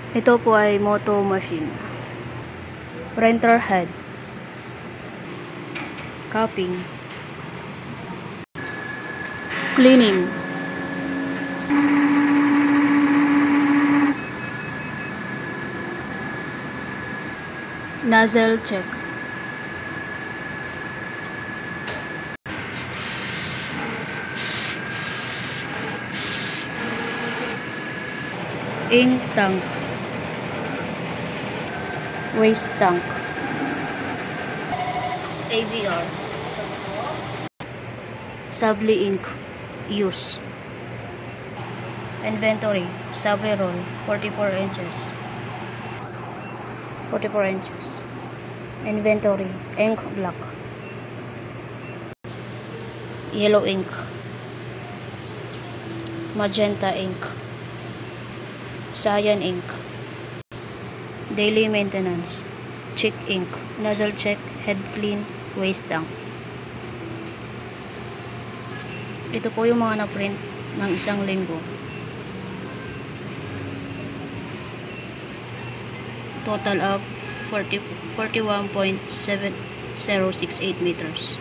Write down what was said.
Ito po ay moto machine. Printer head. Copying. Cleaning. Nozzle check. Ink tank. Waste tank. AVR. Sabli ink. Use. Inventory. Sabli roll. 44 inches. 44 inches. Inventory. Ink black. Yellow ink. Magenta ink. Cyan ink. Daily maintenance. Check ink. Nozzle check. Head clean. Waste tank. Ito po yung mga na-print ng isang linggo. Total of 41.7068 meters.